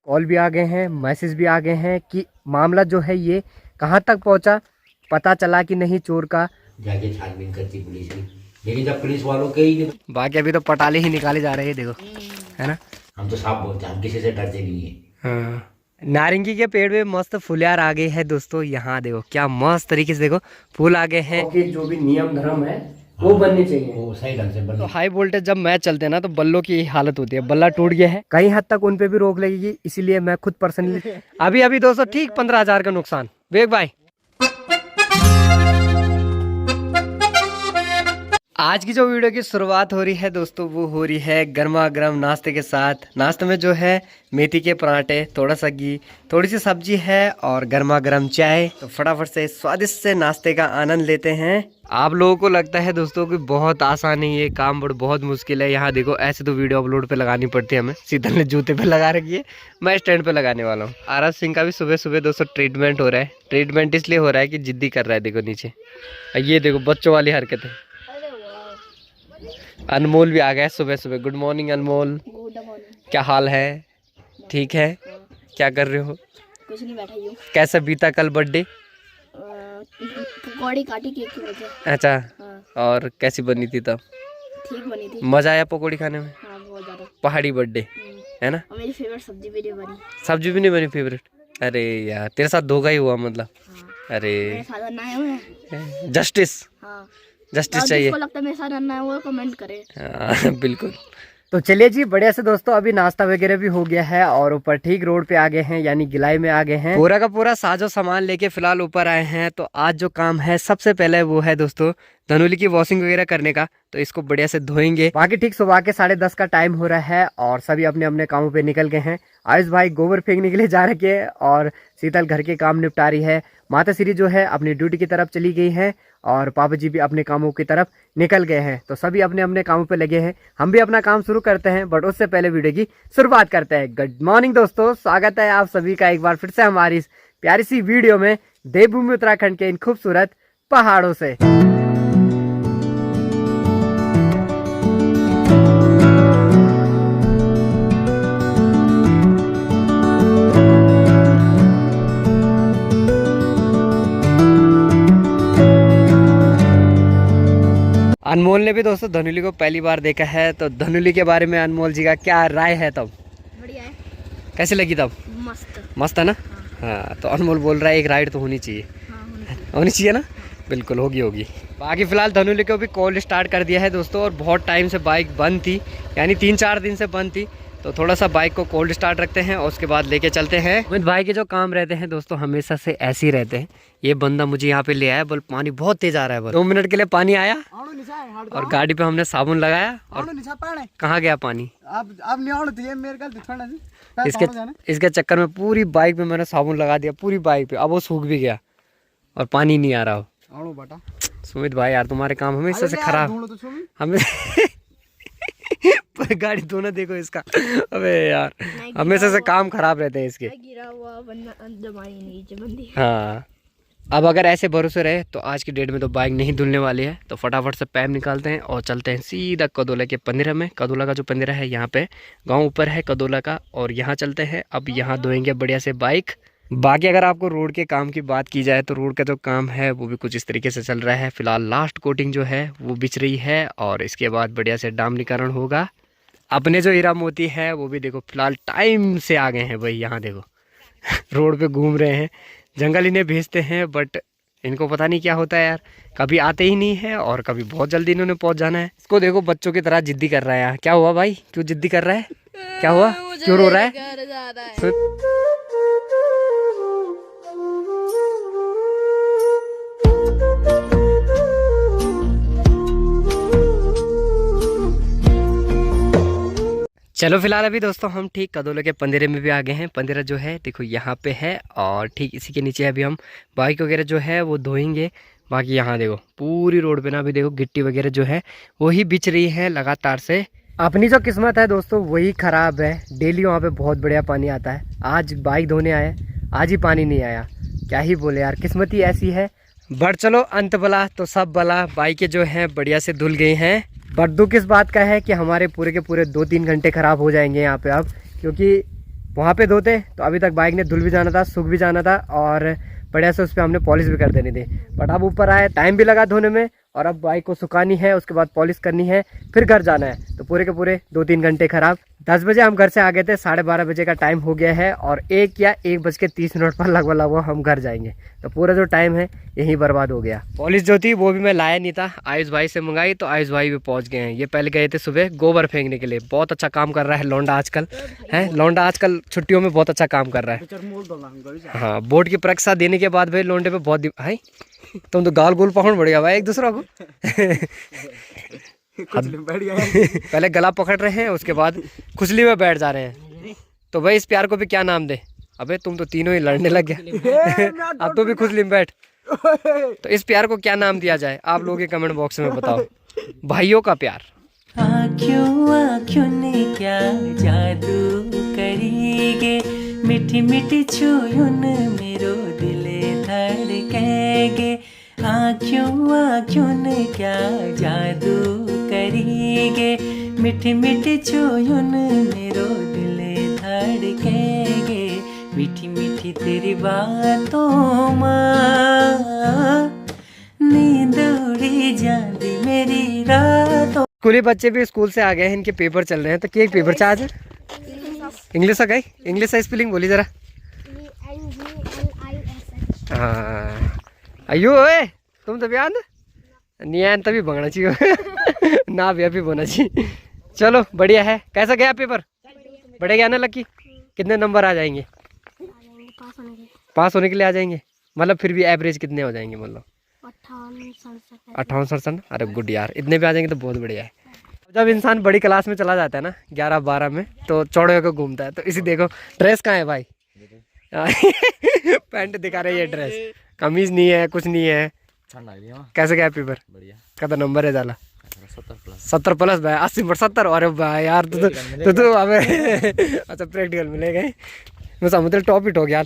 Call भी आ गए हैं, मैसेज भी आ गए हैं कि मामला जो है ये कहाँ तक पहुँचा, पता चला कि नहीं चोर का। जाके छानबीन करती पुलिस की, लेकिन जब पुलिस वालों के ही बाकी अभी तो पटाले ही निकाले जा रहे हैं, देखो है ना। हम तो साफ बोलते हैं, हम किसी से डरते नहीं है। हाँ, नारंगी के पेड़ में मस्त फुलियार आ गए हैं दोस्तों। यहाँ देखो क्या मस्त तरीके से देखो फूल आ गए हैं। कि जो भी नियम धर्म है वो बनने चाहिए, वो सही ढंग से बनने। तो हाई वोल्टेज जब मैच चलते हैं ना तो बल्लों की यही हालत होती है, बल्ला टूट गया है। कहीं हद तक उन पे भी रोक लगेगी, इसीलिए मैं खुद पर्सनली अभी दोस्तों ठीक 15,000 का नुकसान वेग भाई। आज की जो वीडियो की शुरुआत हो रही है दोस्तों वो हो रही है गर्मा गर्म नाश्ते के साथ। नाश्ते में जो है मेथी के पराठे, थोड़ा सा घी, थोड़ी सी सब्जी है और गर्मा गर्म चाय। तो फटाफट से स्वादिष्ट से नाश्ते का आनंद लेते हैं। आप लोगों को लगता है दोस्तों कि बहुत आसान है ये काम, बट बहुत मुश्किल है। यहाँ देखो ऐसे तो वीडियो अपलोड पे लगानी पड़ती है हमें। शीतल ने जूते पे लगा रखी है, मैं स्टैंड पे लगाने वाला हूँ। आरस सिंह का भी सुबह सुबह दोस्तों ट्रीटमेंट हो रहा है। ट्रीटमेंट इसलिए हो रहा है कि जिद्दी कर रहा है, देखो नीचे। ये देखो बच्चों वाली हरकत है। अनमोल भी आ गया सुबह सुबह। गुड मॉर्निंग अनमोल, गुड मॉर्निंग। क्या हाल है? ठीक है। क्या कर रहे हो? कुछ नहीं, बैठा ही हूँ। कैसा बीता कल बर्थडे? पकौड़ी काटी केक की वजह। अच्छा। हाँ। और कैसी बनी थी तब? ठीक बनी थी। मजा आया पकौड़ी खाने में? हाँ, बहुत ज्यादा। पहाड़ी बर्थडे है ना। और मेरी फेवरेट सब्जी भी नहीं बनी। सब्जी भी नहीं बनी फेवरेट? अरे यार तेरे साथ धोखा ही हुआ मतलब। हाँ। अरे मेरे साथ अन्ना है। जस्टिस, हाँ, जस्टिस चाहिए। जिसको लगता है मेरे साथ अन्ना है वो कमेंट करे। हाँ, बिल्कुल। तो चलिए जी बढ़िया से दोस्तों, अभी नाश्ता वगैरह भी हो गया है और ऊपर ठीक रोड पे आ गए हैं, यानी गिलाई में आ गए हैं। पूरा का पूरा साजो सामान लेके फिलहाल ऊपर आए हैं। तो आज जो काम है सबसे पहले वो है दोस्तों धनुली की वॉशिंग वगैरह करने का। तो इसको बढ़िया से धोएंगे। बाकी ठीक सुबह के 10:30 का टाइम हो रहा है और सभी अपने अपने कामों पे निकल गए हैं। आयुष भाई गोबर फेंकने के लिए जा रखे है और शीतल घर के काम निपटा रही है। माता श्री जो है अपनी ड्यूटी की तरफ चली गई है और पापा जी भी अपने कामों की तरफ निकल गए हैं। तो सभी अपने अपने कामों पे लगे हैं। हम भी अपना काम शुरू करते हैं, बट उससे पहले वीडियो की शुरुआत करते हैं। गुड मॉर्निंग दोस्तों, स्वागत है आप सभी का एक बार फिर से हमारी इस प्यारी सी वीडियो में देवभूमि उत्तराखंड के इन खूबसूरत पहाड़ों से। अनमोल ने भी दोस्तों धनुली को पहली बार देखा है। तो धनुली के बारे में अनमोल जी का क्या राय है तब? बढ़िया है। कैसे लगी तब? मस्त। मस्त है ना। हाँ, तो अनमोल बोल रहा है एक राइड तो होनी चाहिए। हाँ, होनी चाहिए ना। बिल्कुल होगी। बाकी फिलहाल धनुली को भी कॉल स्टार्ट कर दिया है दोस्तों। और बहुत टाइम से बाइक बंद थी, यानी 3-4 दिन से बंद थी। तो थोड़ा सा बाइक को कोल्ड स्टार्ट रखते हैं और उसके बाद लेके चलते हैं। अमित भाई के जो काम रहते हैं दोस्तों हमेशा से ऐसे ही रहते हैं। ये बंदा मुझे यहाँ पे ले आया, बोल पानी बहुत तेज आ रहा है। 2 मिनट के लिए पानी आया और गाड़ी पे हमने साबुन लगाया और कहाँ गया पानी? इसके चक्कर में पूरी बाइक पे मैंने साबुन लगा दिया, पूरी बाइक पे। अब वो सूख भी गया और पानी नहीं आ रहा हो। सुमित भाई यार तुम्हारे काम हमेशा से खराब। हमें गाड़ी धोना देखो इसका। अबे यार हमेशा से काम खराब रहते हैं इसके। गिरा हुआ नीचे बंदी। हाँ, अब अगर ऐसे भरोसे रहे तो आज की डेट में तो बाइक नहीं धुलने वाली है। तो फटाफट से पैप निकालते हैं और चलते हैं सीधा कदोला के पंदिरा में। कदोला का जो पंदिरा है यहाँ पे गांव ऊपर है कदोला का, और यहाँ चलते हैं। अब यहाँ धोएंगे बढ़िया से बाइक। बाकी अगर आपको रोड के काम की बात की जाए तो रोड का जो काम है वो भी कुछ इस तरीके से चल रहा है। फिलहाल लास्ट कोटिंग जो है वो बिछ रही है और इसके बाद बढ़िया से डामरीकरण होगा। अपने जो हीरा मोती है वो भी देखो फिलहाल टाइम से आ गए हैं भाई। यहाँ देखो रोड पे घूम रहे हैं, जंगल इन्हें भेजते हैं, बट इनको पता नहीं क्या होता है यार। कभी आते ही नहीं है और कभी बहुत जल्दी इन्होंने पहुंच जाना है। इसको देखो बच्चों की तरह जिद्दी कर रहा है यार। क्या हुआ भाई, क्यों जिद्दी कर रहा है? क्या हुआ, क्यों रो रहा है? चलो फिलहाल अभी दोस्तों हम ठीक कदोले के पंदिरे में भी आ गए हैं। पंदिरा जो है देखो यहाँ पे है और ठीक इसी के नीचे अभी हम बाइक वगैरह जो है वो धोएंगे। बाकी यहाँ देखो पूरी रोड पे ना अभी देखो गिट्टी वगैरह जो है वही बिछ रही है लगातार से। अपनी जो किस्मत है दोस्तों वही खराब है। डेली वहाँ पे बहुत बढ़िया पानी आता है। आज बाइक धोने आए, आज ही पानी नहीं आया। क्या ही बोले यार, किस्मत ही ऐसी है। बट चलो अंत भला तो सब भला। बाइकें जो है बढ़िया से धुल गई हैं। बट दुख इस बात का है कि हमारे पूरे के पूरे 2-3 घंटे खराब हो जाएंगे यहाँ पे अब, क्योंकि वहाँ पे धोते तो अभी तक बाइक ने धुल भी जाना था, सूख भी जाना था और बढ़िया से उस पर हमने पॉलिश भी कर देनी थी। बट अब ऊपर आए, टाइम भी लगा धोने में और अब बाइक को सुखानी है, उसके बाद पॉलिश करनी है, फिर घर जाना है। तो पूरे के पूरे 2-3 घंटे खराब। 10 बजे हम घर से आ गए थे, 12:30 बजे का टाइम हो गया है और 1 या 1:30 पर लगभग हम घर जाएंगे। तो पूरा जो टाइम है यही बर्बाद हो गया। पॉलिश जो थी वो भी मैं लाया नहीं था, आयुष भाई से मंगाई, तो आयुष भाई भी पहुंच गए हैं। ये पहले गए थे सुबह गोबर फेंकने के लिए। बहुत अच्छा काम कर रहा है लौंडा आजकल, है लौंडा आजकल छुट्टियों में बहुत अच्छा काम कर रहा है। हाँ, बोर्ड की परीक्षा देने के बाद भाई लौंडे पे बहुत है। तुम तो गाल गोल पकड़ बढ़िया भाई एक दूसरा को। पहले गला पकड़ रहे हैं, उसके बाद खुजली में बैठ जा रहे हैं। तो भाई इस प्यार को भी क्या नाम दे? अबे तुम तो तीनों ही लड़ने लग गया। अब तो भी खुजली में बैठ। तो इस प्यार को क्या नाम दिया जाए? आप लोग कमेंट बॉक्स में बताओ। भाइयों का प्यार। आँखों ने क्या जादू करीगे, मीठी मीठी छुयुन मेरो दिले धड़केगे। आँखों ने क्या जादू करीगे, मीठी मीठी छुयुन मेरो दिले धड़केगे। मीठी मीठी तेरी बातों माँ, नींद उड़ी जाती मेरी रातों। स्कूली बच्चे भी स्कूल से आ गए हैं, इनके पेपर चल रहे हैं। तो क्या पेपर चार्ज है? इंग्लिश आ गई, इंग्लिश का स्पेलिंग बोली जरा। हाँ अयो ओए तुम तो बयान नियान तभी भगना चाहिए ना भी अभी बोना चाहिए। चलो बढ़िया है। कैसा गया पेपर? बढ़िया गया ना लकी? कितने नंबर आ जाएंगे? पास होने के लिए आ जाएंगे मतलब? फिर भी एवरेज कितने हो जाएंगे मतलब? 58-67। अरे गुड यार, इतने भी आ जाएंगे तो बहुत बढ़िया है। जब इंसान बड़ी क्लास में चला जाता है ना 11-12 में, तो चौड़े होकर घूमता है। तो इसी देखो ड्रेस कहाँ है भाई? पैंट दिखा रही है, ड्रेस कमीज नहीं है, कुछ नहीं है। कैसे गया पेपर? बढ़िया। कितना नंबर है जाला? 70+ भाई, 80/70। अरे भाई यार तो अबे अच्छा प्रैक्टिकल मिलेगा। मुझे टॉप हिट हो गया।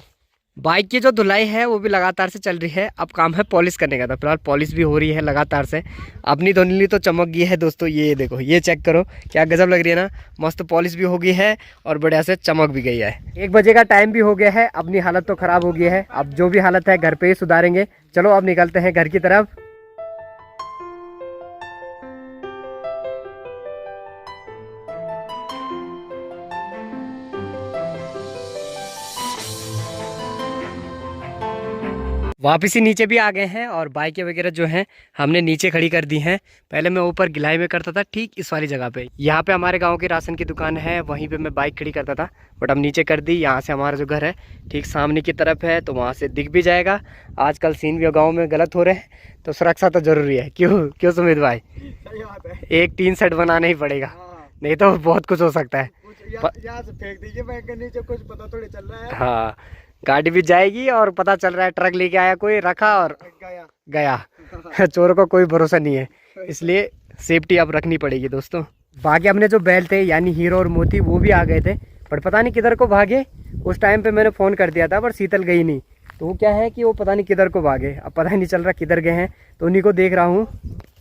बाइक की जो धुलाई है वो भी लगातार से चल रही है। अब काम है पॉलिश करने का। तो फिलहाल पॉलिश भी हो रही है लगातार से। अपनी धुंधली तो चमक गई है दोस्तों, ये देखो, ये चेक करो क्या गजब लग रही है ना। मस्त पॉलिश भी हो गई है और बढ़िया से चमक भी गई है। 1 बजे का टाइम भी हो गया है। अपनी हालत तो ख़राब हो गई है, अब जो भी हालत है घर पे ही सुधारेंगे। चलो अब निकलते हैं घर की तरफ। वापसी नीचे भी आ गए हैं और बाइकें वगैरह जो हैं हमने नीचे खड़ी कर दी हैं। पहले मैं ऊपर गिलाई में करता था, ठीक इस वाली जगह पे। यहाँ पे हमारे गांव की राशन की दुकान है, वहीं पे मैं बाइक खड़ी करता था। बट अब नीचे कर दी। यहाँ से हमारा जो घर है ठीक सामने की तरफ है, तो वहाँ से दिख भी जाएगा। आजकल सीन भी गाँव में गलत हो रहे हैं, तो सुरक्षा तो जरूरी है। क्यों सुमित भाई? एक टीन सेट बनाना ही पड़ेगा, नहीं तो बहुत कुछ हो सकता है। यहाँ से फेंक दीजिए बैंक के नीचे, कुछ पता थोड़ी चल रहा है। हाँ, गाड़ी भी जाएगी और पता चल रहा है ट्रक लेके आया कोई, रखा और गया। चोर को कोई भरोसा नहीं है, इसलिए सेफ्टी अब रखनी पड़ेगी दोस्तों। बाकी हमने जो बैल थे यानी हीरो और मोती वो भी आ गए थे, पर पता नहीं किधर को भागे। उस टाइम पे मैंने फ़ोन कर दिया था पर शीतल गई नहीं। तो वो क्या है कि वो पता नहीं किधर को भागे, अब पता नहीं चल रहा किधर गए हैं। तो उन्हीं को देख रहा हूँ।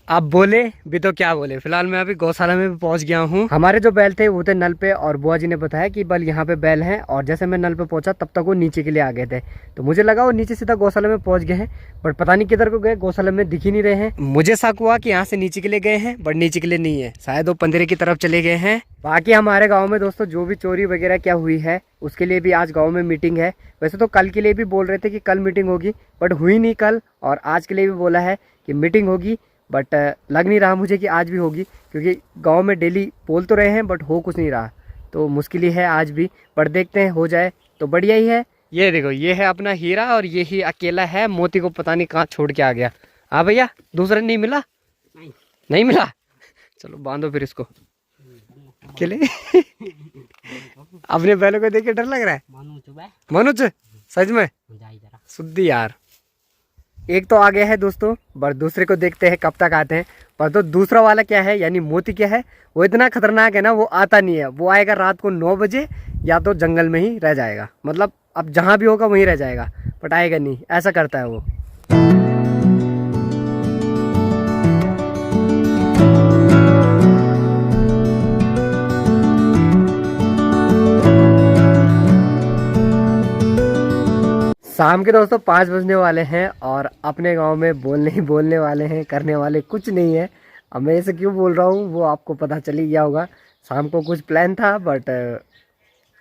आप बोले भी तो क्या बोले। फिलहाल मैं अभी गौशाला में भी पहुंच गया हूं। हमारे जो बैल थे वो थे नल पे, और बुआ जी ने बताया कि बल यहाँ पे बैल हैं। और जैसे मैं नल पे पहुंचा तब तक वो नीचे के लिए आ गए थे, तो मुझे लगा वो नीचे सीधा गौशाला में पहुंच गए हैं। बट पता नहीं किधर को गए, गौशाला में दिख ही नहीं रहे हैं। मुझे शक हुआ कि यहाँ से नीचे के लिए गए हैं, बट नीचे के लिए नहीं है, शायद वो पंदरे की तरफ चले गए हैं। बाकी हमारे गाँव में दोस्तों जो भी चोरी वगैरह क्या हुई है उसके लिए भी आज गाँव में मीटिंग है। वैसे तो कल के लिए भी बोल रहे थे कि कल मीटिंग होगी, बट हुई नहीं कल। और आज के लिए भी बोला है कि मीटिंग होगी, बट लग नहीं रहा मुझे कि आज भी होगी, क्योंकि गांव में डेली बोल तो रहे हैं बट हो कुछ नहीं रहा। तो मुश्किल ही है आज भी, पर देखते हैं हो जाए तो बढ़िया ही है। ये देखो, ये है अपना हीरा और ये ही अकेला है। मोती को पता नहीं कहाँ छोड़ के आ गया। हाँ भैया, दूसरा नहीं मिला? नहीं मिला। चलो बांधो फिर इसको अकेले। अपने बैलों को देख के डर लग रहा है। मनुज सच में शुद्धि यार। एक तो आ गया है दोस्तों, पर दूसरे को देखते हैं कब तक आते हैं। पर तो दूसरा वाला क्या है यानी मोती क्या है, वो इतना खतरनाक है ना, वो आता नहीं है। वो आएगा रात को 9 बजे, या तो जंगल में ही रह जाएगा, मतलब अब जहाँ भी होगा वहीं रह जाएगा, बट आएगा नहीं। ऐसा करता है वो। शाम के दोस्तों 5 बजने वाले हैं और अपने गांव में बोलने ही बोलने वाले हैं, करने वाले कुछ नहीं है। अब मैं ऐसे क्यों बोल रहा हूँ वो आपको पता चल ही गया होगा। शाम को कुछ प्लान था बट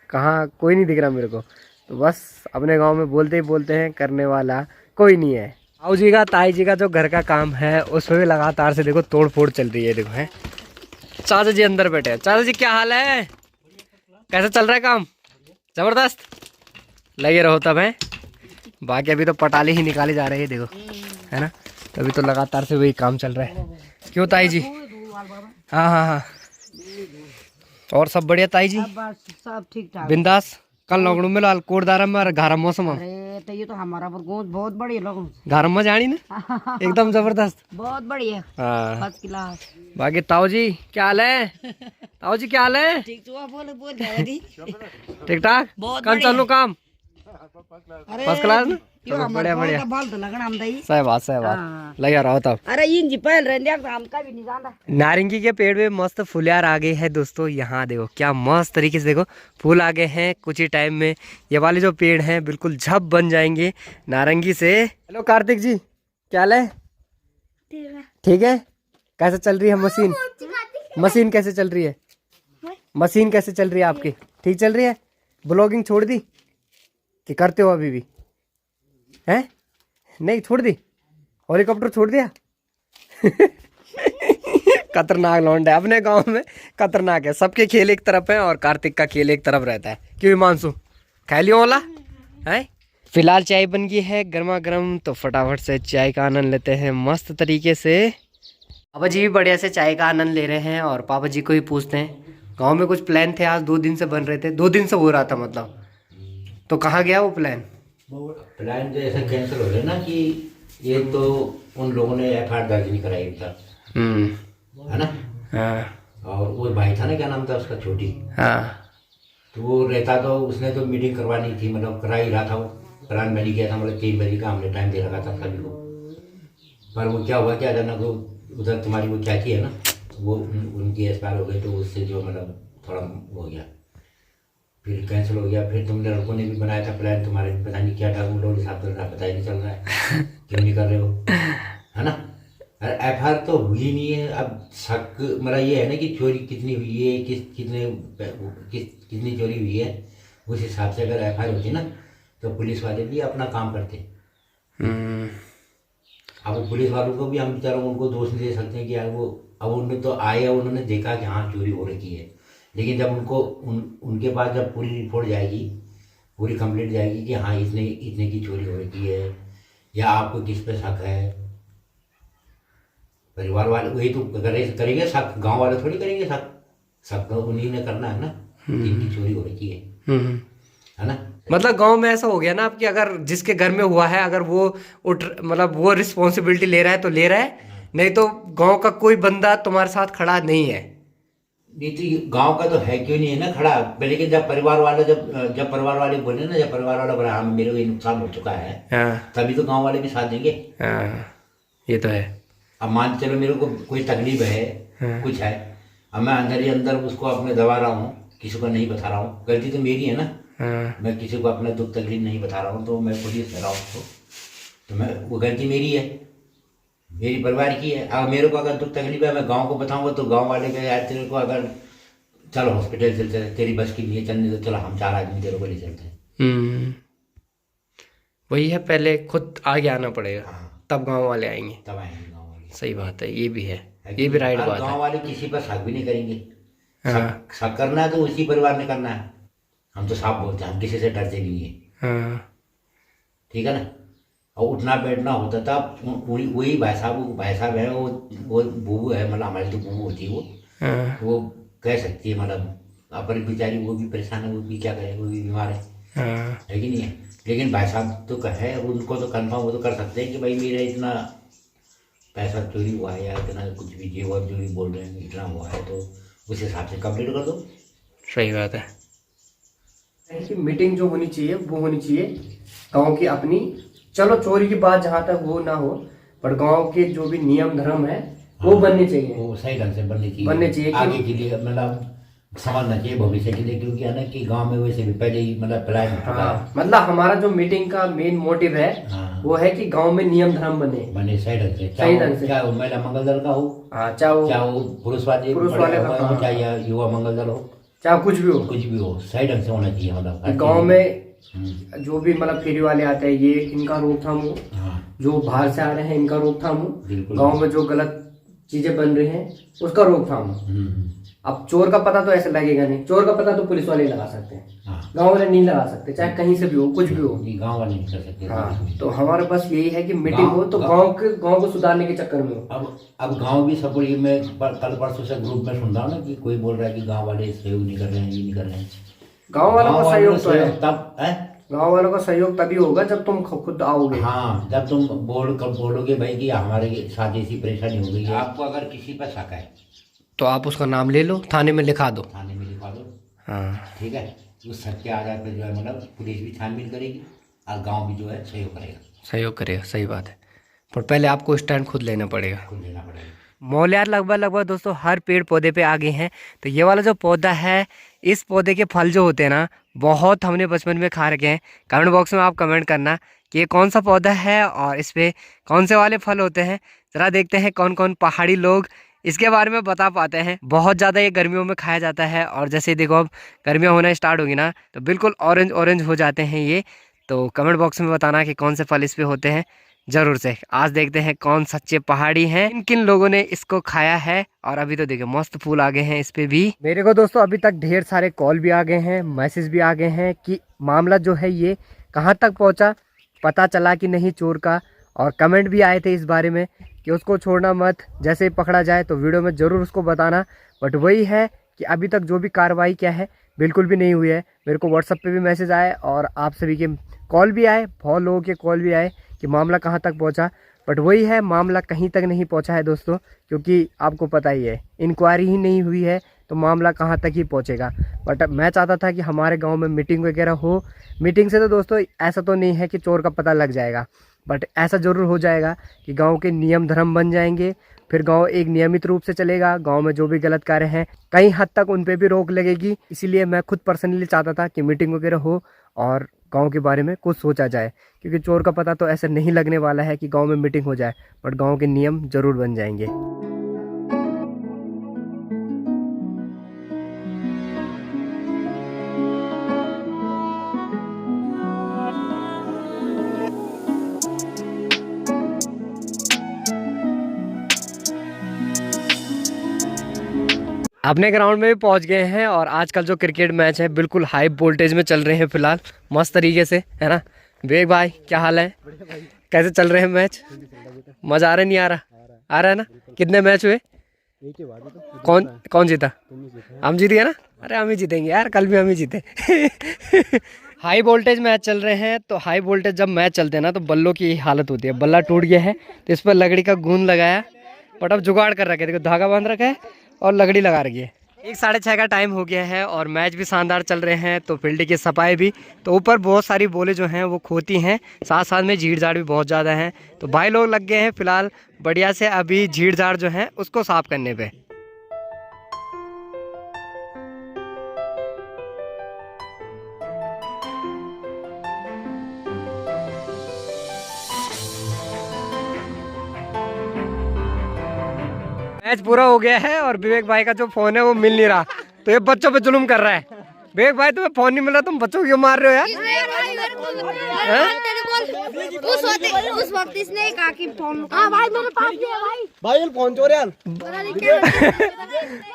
कहाँ कोई नहीं दिख रहा मेरे को, तो बस अपने गांव में बोलते ही बोलते हैं, करने वाला कोई नहीं है। ताऊ जी का ताई जी का जो घर का काम है उसमें भी लगातार से देखो तोड़ फोड़ चल रही है। देखो है चाचा जी अंदर बैठे हैं। चाचा जी क्या हाल है, कैसा चल रहा है काम? जबरदस्त लगे रहो तब है। बाकी अभी तो पटाली ही निकाले जा रहे हैं देखो, है ना। तो अभी तो लगातार से वही काम चल रहा है। क्यों ताई जी? हाँ हाँ हाँ। और सब बढ़िया ताई जी? सब ठीक ठाक। बिंदास। कल लॉकडाउन में लाल कोटदारा में घारा मौसम है। अरे तो ये तो हमारा गोद बहुत बढ़िया लोग, घारा में जानी ना एकदम जबरदस्त, बहुत बढ़िया, हाँ। First class. बाकी ताऊ जी क्या हाल है? ताऊ जी क्या हाल है? ठीक तो बोल दादी ठीक ठाक। कल चालू काम अरे फर्स्ट क्लास ना। यो चलो हमारा बढ़िया बढ़िया, बाल तो लगना हम दई। सही बात सही बात। हाँ। लगा रहो तब। अरे इन जी पहल रहे लिया हम का भी नहीं जानता। नारंगी के पेड़ में मस्त फुलियार आ गए हैं दोस्तों। यहाँ देखो क्या मस्त तरीके से देखो फूल आ गए हैं। कुछ ही टाइम में ये वाले जो पेड़ हैं बिल्कुल झप बन जाएंगे नारंगी से। हेलो कार्तिक जी क्या हाल है? ठीक है। कैसे चल रही है मशीन? मशीन कैसे चल रही है? मशीन कैसे चल रही है आपकी? ठीक चल रही है? ब्लॉगिंग छोड़ दी कि करते हो अभी भी? हैं नहीं छोड़ दी? हेलीकॉप्टर छोड़ दिया? खतरनाक लौंडा है अपने गांव में, खतरनाक है। सबके खेल एक तरफ है और कार्तिक का खेल एक तरफ रहता है। क्यों मानसू खा लियो वाला है? फिलहाल चाय बन गई है गर्मा गर्म, तो फटाफट से चाय का आनंद लेते हैं मस्त तरीके से। पापा जी भी बढ़िया से चाय का आनंद ले रहे हैं और पापा जी को ही पूछते हैं। गांव में कुछ प्लान थे आज 2 दिन से बन रहे थे, 2 दिन से हो रहा था मतलब, तो कहाँ गया वो प्लान? प्लान जो ऐसा कैंसिल हो गया ना कि ये तो उन लोगों ने FIR दर्ज नहीं कराई था, है ना। हाँ और वो भाई था ना, क्या नाम था उसका, छोटी, हाँ। तो वो रहता तो उसने तो मीटिंग करवानी थी, मतलब करा ही रहा था। वो प्लान बन गया था, मतलब 3 बजे का हमने टाइम दे रखा था सभी को। पर वो क्या हुआ, क्या अचानक वो उधर तुम्हारी वो चाची है ना, वो उनकी एक्सपायर हो गई, तो उससे जो मतलब थोड़ा हो गया, फिर कैंसिल हो गया। फिर तुम लड़कों ने भी बनाया था प्लान, तुम्हारे पता नहीं क्या था, वो हिसाब चल रहा है, पता ही नहीं चल रहा है क्यों नहीं कर रहे हो, है ना। अरे FIR तो हुई नहीं है। अब शक मतलब ये है ना कि चोरी कितनी हुई है, कितनी चोरी हुई है, उस हिसाब से अगर FIR होती ना तो पुलिस वाले भी अपना काम करते। अब पुलिस वालों को भी हम बेचारों उनको दोष नहीं दे सकते हैं कि यार वो अब उनमें तो आए, उन्होंने देखा कि हाँ चोरी हो रखी है, लेकिन जब उनको उनके पास जब पूरी रिपोर्ट जाएगी, पूरी कंप्लीट जाएगी कि हाँ इतने की चोरी हो रखी है या आपको किस पे शक है, परिवार वाले वही तो करेंगे शक, गांव वाले थोड़ी करेंगे शक तो उन्हीं ने करना है ना, जिनकी चोरी हो रखी है ना। मतलब गांव में ऐसा हो गया ना आपकी, अगर जिसके घर में हुआ है अगर वो मतलब वो रिस्पॉन्सिबिलिटी ले रहा है तो ले रहा है, नहीं तो गांव का कोई बंदा तुम्हारे साथ खड़ा नहीं है। नहीं तो गांव का तो है क्यों नहीं है ना खड़ा, लेकिन जब परिवार वाले जब परिवार वाले बोले ना, जब परिवार वाला बोला हाँ मेरे को ये नुकसान हो चुका है, तभी तो गांव वाले भी साथ देंगे। ये तो है। अब मान चलो मेरे को कोई तकलीफ है, कुछ है, अब मैं अंदर ही अंदर उसको अपने दबा रहा हूँ, किसी को नहीं बता रहा हूँ, गलती तो मेरी है ना। मैं किसी को अपना दुख तकलीफ नहीं बता रहा हूँ, तो मैं पुलिस कर रहा हूँ उसको, तो मैं वो गलती मेरी है, मेरी परिवार की है। अब मेरे को अगर दुख तकलीफ है, मैं गांव को बताऊंगा तो गांव वाले कहे यार तेरे को अगर चलो हॉस्पिटल चलते, तेरी बस की नहीं है चलने तो चलो हम 4 आदमी तेरे को ले चलते हैं। वही है, पहले खुद आगे आना पड़ेगा, तब गांव वाले आएंगे, तब आएंगे गाँव वाले। सही बात है, ये भी है, ये भी राइट बात है। गाँव वाले किसी पर शक भी नहीं करेंगे, शक करना है तो उसी परिवार ने करना है। हम तो साफ बोलते हैं, हम किसी से डरते नहीं है, ठीक है ना। और उठना बैठना होता था, वही भाई साहब है, वो बूबू है, मतलब हमारी तो बूबू होती है, वो कह सकती है, मतलब अपन बेचारी वो भी परेशान है, वो भी क्या करे, वो भी बीमार है कि नहीं है। लेकिन भाई साहब तो है, उनको तो कन्फर्म वो तो कर सकते हैं कि भाई मेरा इतना पैसा चोरी हुआ है या इतना कुछ भी जेवर जो भी बोल रहे हैं इतना हुआ है, तो उस हिसाब से कंप्लीट कर दो। सही बात है। मीटिंग जो होनी चाहिए वो होनी चाहिए गांव की अपनी। चलो चोरी की बात जहाँ तक हो ना हो, पर गांव के जो भी नियम धर्म है वो बनने चाहिए, वो सही ढंग से बनने चाहिए आगे के लिए। मतलब समझना चाहिए भविष्य के लिए, क्योंकि है ना कि गांव में वैसे भी पहले ही मतलब प्लान हो चुका है। मतलब हमारा जो मीटिंग का मेन मोटिव है हाँ। वो है कि गांव में नियम धर्म बने बने सही ढंग से, सही ढंग से। चाहे वो महिला मंगल दल का हो, चाहे वो पुरुष वाले का हो, चाहे युवा मंगल दल हो, चाहे कुछ भी हो, सही ढंग से होना चाहिए। मतलब गांव में जो भी मतलब फेरी वाले आते हैं ये इनका रोकथाम हो, जो बाहर से आ रहे हैं इनका रोकथाम हो, गांव में जो गलत चीजें बन रही हैं उसका रोकथाम हो। अब चोर का पता तो ऐसे लगेगा नहीं, चोर का पता तो पुलिस वाले लगा सकते हैं, गांव वाले नहीं लगा सकते, चाहे कहीं से भी हो, कुछ भी हो, गांव वाले नहीं कर सकते। हाँ, तो हमारे पास यही है कि मीटिंग हो तो गांव को सुधारने के चक्कर में हो। अब गांव भी सब ये मैं कल परसों से ग्रुप में सुन रहा हूँ ना कि कोई बोल रहा है कि गांव वाले सहयोग नहीं कर रहे हैं, ये नहीं कर रहे हैं। गांव वालों का सहयोग तो है, तब है गांव वालों का सहयोग तभी होगा जब तुम खुद आओगे। हाँ, जब तुम बोलोगे भाई कि हमारे साथ ऐसी परेशानी हो गई है। आपको अगर किसी पर शक है तो आप उसका नाम ले लो, थाने में लिखा दो। थाने में लिखा दो, हाँ ठीक है। उस शक के आधार पर जो है मतलब पुलिस भी छानबीन करेगी और गांव भी जो है सहयोग करेगा। सही बात है, पर पहले आपको स्टैंड खुद लेना पड़ेगा। मौलियार लगभग दोस्तों हर पेड़ पौधे पे आ गए हैं। तो ये वाला जो पौधा है, इस पौधे के फल जो होते हैं ना, बहुत हमने बचपन में खा रखे हैं। कमेंट बॉक्स में आप कमेंट करना कि ये कौन सा पौधा है और इस पे कौन से वाले फल होते हैं। ज़रा देखते हैं कौन कौन पहाड़ी लोग इसके बारे में बता पाते हैं। बहुत ज़्यादा ये गर्मियों में खाया जाता है, और जैसे देखो अब गर्मियाँ होना स्टार्ट होगी ना तो बिल्कुल ऑरेंज हो जाते हैं ये। तो कमेंट बॉक्स में बताना कि कौन से फल इस पे होते हैं जरूर से। आज देखते हैं कौन सच्चे पहाड़ी हैं, किन किन लोगों ने इसको खाया है। और अभी तो देखो मस्त फूल आ गए हैं इस पे भी। मेरे को दोस्तों अभी तक ढेर सारे कॉल भी आ गए हैं, मैसेज भी आ गए हैं कि मामला जो है ये कहाँ तक पहुँचा, पता चला कि नहीं चोर का। और कमेंट भी आए थे इस बारे में कि उसको छोड़ना मत, जैसे ही पकड़ा जाए तो वीडियो में ज़रूर उसको बताना। बट वही है कि अभी तक जो भी कार्रवाई क्या है बिल्कुल भी नहीं हुई है। मेरे को व्हाट्सएप पे भी मैसेज आए और आप सभी के कॉल भी आए, बहुत लोगों के कॉल भी आए कि मामला कहाँ तक पहुँचा। बट वही है, मामला कहीं तक नहीं पहुँचा है दोस्तों, क्योंकि आपको पता ही है इंक्वायरी ही नहीं हुई है तो मामला कहाँ तक ही पहुँचेगा। बट मैं चाहता था कि हमारे गाँव में मीटिंग वगैरह हो। मीटिंग से तो दोस्तों ऐसा तो नहीं है कि चोर का पता लग जाएगा, बट ऐसा ज़रूर हो जाएगा कि गांव के नियम धर्म बन जाएंगे। फिर गांव एक नियमित रूप से चलेगा। गांव में जो भी गलत कार्य हैं कहीं हद तक उन पे भी रोक लगेगी। इसीलिए मैं खुद पर्सनली चाहता था कि मीटिंग वगैरह हो और गांव के बारे में कुछ सोचा जाए, क्योंकि चोर का पता तो ऐसे नहीं लगने वाला है कि गांव में मीटिंग हो जाए, बट गांव के नियम ज़रूर बन जाएंगे। अपने ग्राउंड में भी पहुंच गए हैं और आजकल जो क्रिकेट मैच है बिल्कुल हाई वोल्टेज में चल रहे हैं फिलहाल, मस्त तरीके से, है ना। विवेक भाई क्या हाल है, कैसे चल रहे हैं मैच? मज़ा आ रहा है नहीं आ रहा? आ रहा है ना। कितने मैच हुए? कौन जीता? हम जीत गए ना। अरे हम ही जीतेंगे यार, कल भी हम ही जीते। हाई वोल्टेज मैच चल रहे हैं। तो हाई वोल्टेज जब मैच चलते हैं ना तो बल्लों की यही हालत होती है। बल्ला टूट गया है तो इस पर लकड़ी का गूंद लगाया, बट अब जुगाड़ कर रखे, देखो धागा बांध रखा है और लकड़ी लगा रखी है। 6:30 का टाइम हो गया है और मैच भी शानदार चल रहे हैं। तो फील्ड की सफाई भी, तो ऊपर बहुत सारी बॉलें जो हैं वो खोती हैं, साथ साथ में झीड़ झाड़ भी बहुत ज़्यादा हैं। तो भाई लोग लग गए हैं फिलहाल बढ़िया से अभी झीड़ झाड़ जो हैं उसको साफ करने पे। मैच पूरा हो गया है और विवेक भाई का जो फोन है वो मिल नहीं रहा, तो ये बच्चों पे जुल्म कर रहा है। विवेक भाई तुम्हें फोन नहीं मिला, तुम बच्चों को क्यों मार रहे हो यार? उस वक्त इसने कहा कि फोन भाई मेरे पास भी है भाई। भाई फोन चोर यार।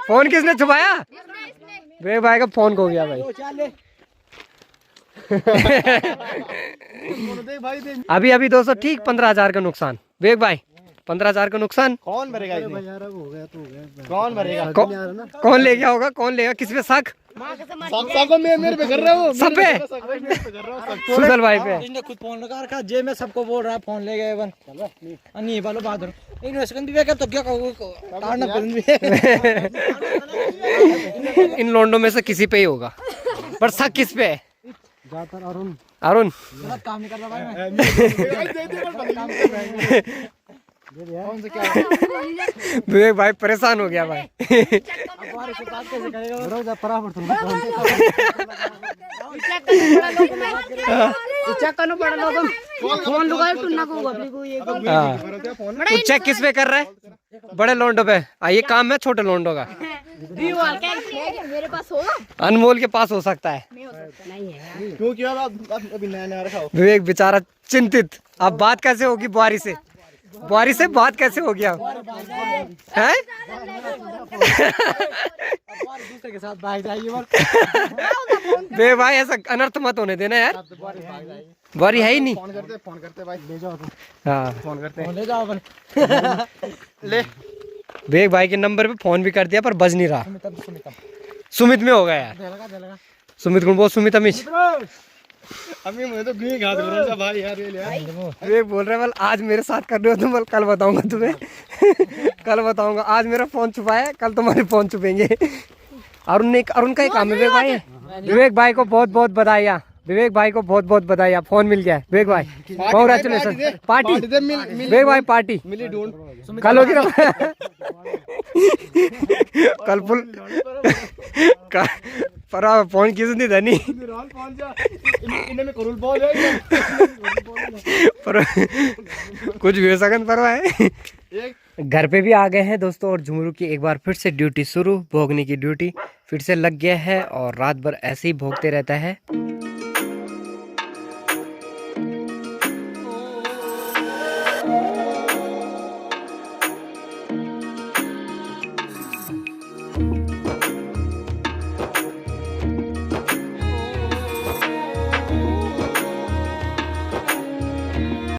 फोन किसने छुपाया? विवेक भाई का फोन खो गया भाई। अभी अभी दोस्तों ठीक 15,000 का नुकसान। विवेक भाई 15,000 का नुकसान कौन भरेगा? कौन भरेगा? कौन ले गया होगा? कौन लेगा? किस पे शक? मेरे पे कर रहे हो? सब पे? सुजल भाई पे। इसने खुद फोन लगा रखा, जे मैं सबको बोल रहा है फोन ले गए बन। नहीं बालो बहादुर इन सेकंड भी तो क्या ताड़ना इन लोंडों में से किसी पे ही होगा, पर शक किस पे है? अरुण काम नहीं कर रहा भाई मैं। कौन से क्या विवेक भाई परेशान हो गया भाई। बारिश से बात कैसे करेगा वो बराबर तुम चेक करना पड़ा लोगों फोन लुगाए टुन्ना को अपनी को ये तू चेक किस पे कर रहा है? बड़े लोंडो पे। ये काम है छोटे लोंडो का। मेरे पास होगा। अनमोल के पास हो सकता है। क्यों किया अभी नया रखा विवेक बेचारा चिंतित, अब बात कैसे होगी बुआरी से? बुआरी से बात कैसे होगी अब? हैं? दूसरे के साथ भाग जाइए बे भाई ऐसा अनर्थ मत होने देना यार। बुआरी है ही नहीं। फोन करते भाई ले जाओ हाँ फोन करते ले जाओ ले विवेक भाई के नंबर पे फोन भी कर दिया पर बज नहीं रहा। सुमित में होगा यार। सुमित को बोल, सुमित अमिश अभी मुझे तो घी घात कर भाई यार ये विवेक बोल रहे बोल आज मेरे साथ कर रहे हो तुम, बोल कल बताऊंगा तुम्हें। कल बताऊंगा। आज मेरा फोन छुपा है, कल तुम्हारे फोन छुपेंगे। अरुण का ही काम है विवेक भाई। विवेक भाई को बहुत बहुत बधाइयाँ। विवेक भाई को बहुत बहुत बधाइयाँ, फोन मिल गया है विवेक भाई। कांग्रेचुलेशन। पार्टी विवेक भाई पार्टी मिली ढूंढ कल होगी ना। कल फुल पर फोन किस नहीं धनी पर कुछ भी हो सकन पर है। घर पे भी आ गए हैं दोस्तों और झुमरू की एक बार फिर से ड्यूटी शुरू, भोगने की ड्यूटी फिर से लग गया है और रात भर ऐसे ही भोगते रहता है।